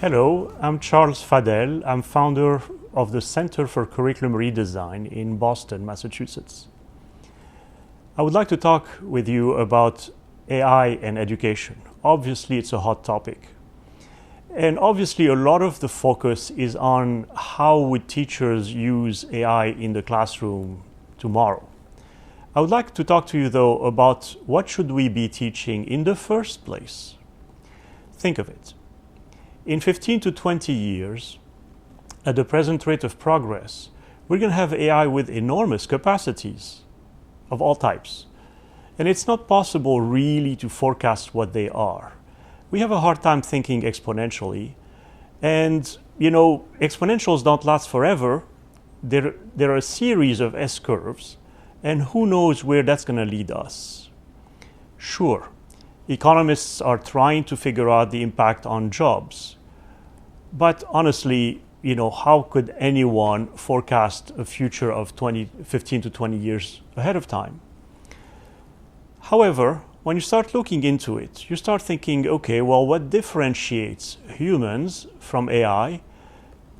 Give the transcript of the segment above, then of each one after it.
Hello, I'm Charles Fadel. I'm founder of the Center for Curriculum Redesign in Boston, Massachusetts. I would like to talk with you about AI and education. Obviously, it's a hot topic. And obviously, a lot of the focus is on how would teachers use AI in the classroom tomorrow. I would like to talk to you, though, about what should we be teaching in the first place. Think of it. In 15 to 20 years, at the present rate of progress, we're going to have AI with enormous capacities of all types. And it's not possible really to forecast what they are. We have a hard time thinking exponentially. And, exponentials don't last forever. There are a series of S-curves, and who knows where that's going to lead us. Sure, economists are trying to figure out the impact on jobs. But honestly, how could anyone forecast a future of 15 to 20 years ahead of time? However, when you start looking into it, you start thinking, okay, well, what differentiates humans from AI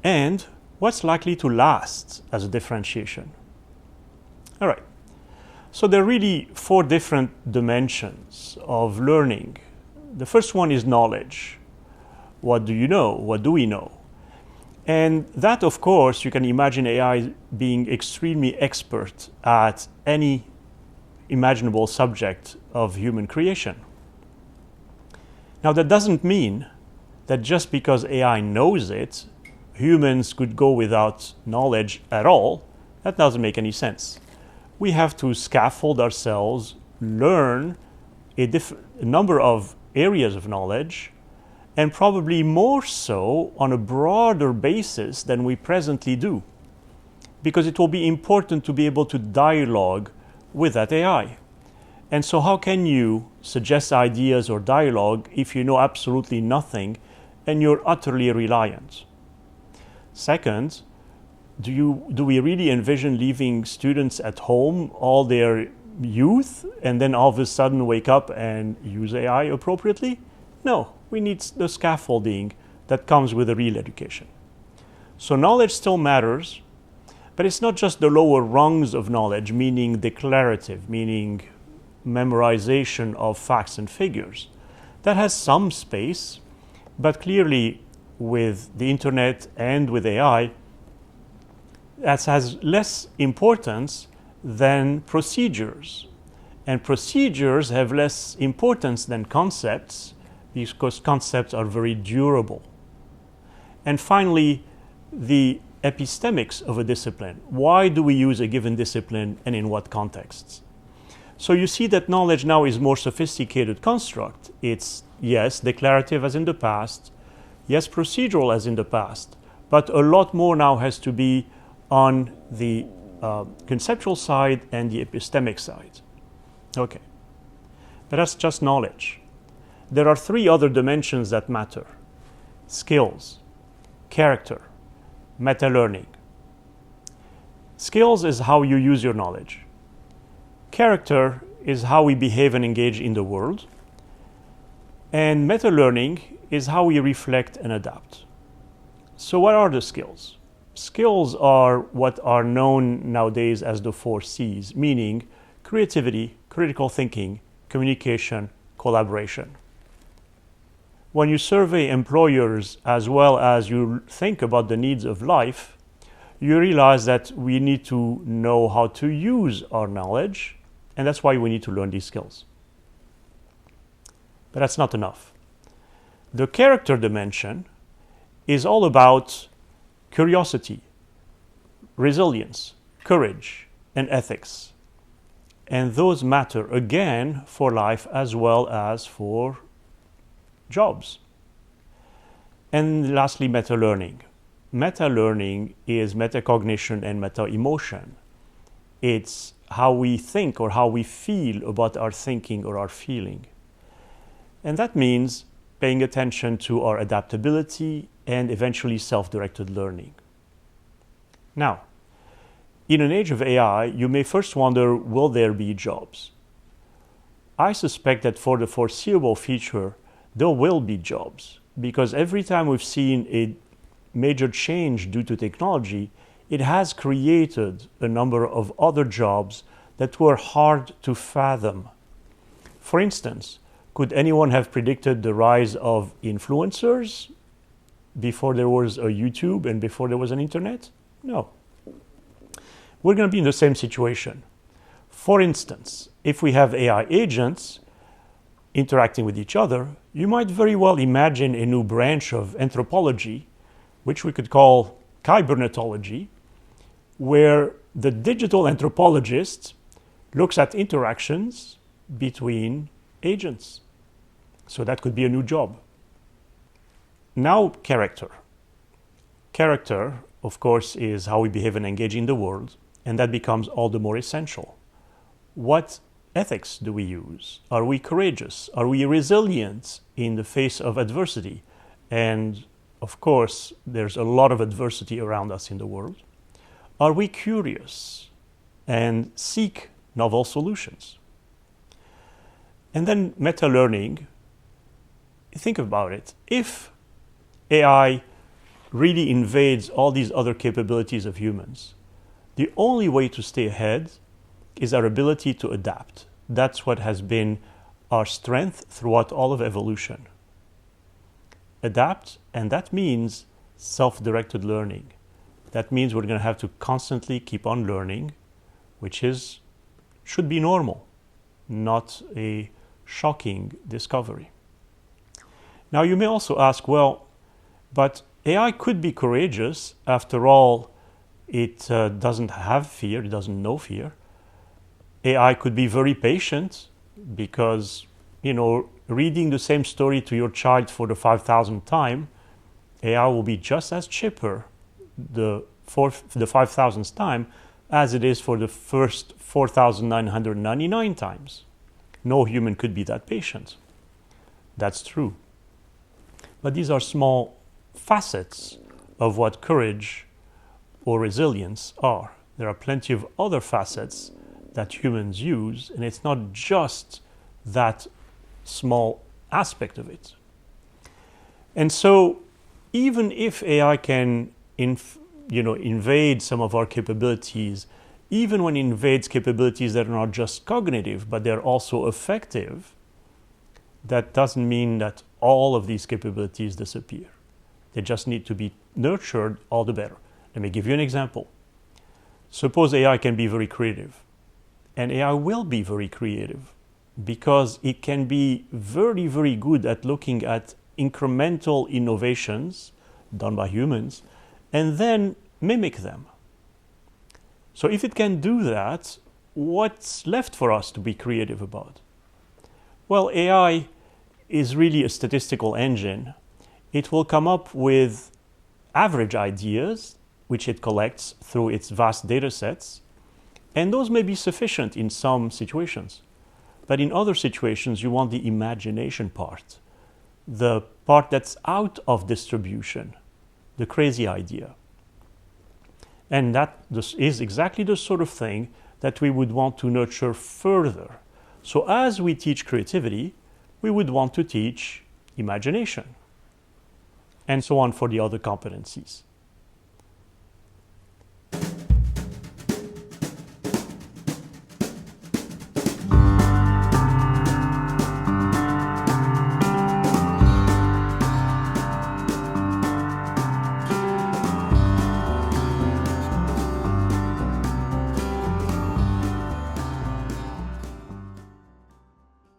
and what's likely to last as a differentiation? All right. So there are really 4 different dimensions of learning. The first one is knowledge. What do you know? What do we know? And that, of course, you can imagine AI being extremely expert at any imaginable subject of human creation. Now, that doesn't mean that just because AI knows it, humans could go without knowledge at all. That doesn't make any sense. We have to scaffold ourselves, learn a number of areas of knowledge, and probably more so on a broader basis than we presently do, because it will be important to be able to dialogue with that AI. And so how can you suggest ideas or dialogue if you know absolutely nothing and you're utterly reliant? Second, do we really envision leaving students at home all their youth and then all of a sudden wake up and use AI appropriately? No, we need the scaffolding that comes with a real education. So knowledge still matters, but it's not just the lower rungs of knowledge, meaning declarative, meaning memorization of facts and figures. That has some space, but clearly with the internet and with AI, that has less importance than procedures. And procedures have less importance than concepts, because concepts are very durable. And finally, the epistemics of a discipline. Why do we use a given discipline and in what contexts? So you see that knowledge now is more sophisticated construct. It's, yes, declarative as in the past, yes, procedural as in the past, but a lot more now has to be on the conceptual side and the epistemic side. Okay, but that's just knowledge. There are 3 other dimensions that matter: skills, character, meta-learning. Skills is how you use your knowledge. Character is how we behave and engage in the world. And meta-learning is how we reflect and adapt. So what are the skills? Skills are what are known nowadays as the 4 C's, meaning creativity, critical thinking, communication, collaboration. When you survey employers as well as you think about the needs of life, you realize that we need to know how to use our knowledge, and that's why we need to learn these skills. But that's not enough. The character dimension is all about curiosity, resilience, courage, and ethics. And those matter again for life as well as for jobs. And lastly, meta-learning. Meta-learning is metacognition and meta-emotion. It's how we think or how we feel about our thinking or our feeling. And that means paying attention to our adaptability and eventually self-directed learning. Now, in an age of AI, you may first wonder, will there be jobs? I suspect that for the foreseeable future, there will be jobs because every time we've seen a major change due to technology, it has created a number of other jobs that were hard to fathom. For instance, could anyone have predicted the rise of influencers before there was a YouTube and before there was an internet? No. We're going to be in the same situation. For instance, if we have AI agents interacting with each other, you might very well imagine a new branch of anthropology, which we could call kybernetology, where the digital anthropologist looks at interactions between agents. So that could be a new job. Now, character. Character, of course, is how we behave and engage in the world, and that becomes all the more essential. What ethics do we use? Are we courageous? Are we resilient in the face of adversity? And of course, there's a lot of adversity around us in the world. Are we curious and seek novel solutions? And then meta-learning, think about it. If AI really invades all these other capabilities of humans, the only way to stay ahead is our ability to adapt. That's what has been our strength throughout all of evolution. Adapt, and that means self-directed learning. That means we're going to have to constantly keep on learning, which should be normal, not a shocking discovery. Now, you may also ask, well, but AI could be courageous. After all, it doesn't have fear, it doesn't know fear. AI could be very patient because, reading the same story to your child for the 5,000th time, AI will be just as chipper the 5,000th time as it is for the first 4,999 times. No human could be that patient. That's true. But these are small facets of what courage or resilience are. There are plenty of other facets that humans use, and it's not just that small aspect of it. And so even if AI can invade some of our capabilities, even when it invades capabilities that are not just cognitive, but they're also affective, that doesn't mean that all of these capabilities disappear. They just need to be nurtured all the better. Let me give you an example. Suppose AI can be very creative, and AI will be very creative because it can be very, very good at looking at incremental innovations done by humans and then mimic them. So if it can do that, what's left for us to be creative about? Well, AI is really a statistical engine. It will come up with average ideas, which it collects through its vast data sets, and those may be sufficient in some situations. But in other situations, you want the imagination part, the part that's out of distribution, the crazy idea. And that is exactly the sort of thing that we would want to nurture further. So as we teach creativity, we would want to teach imagination, and so on for the other competencies.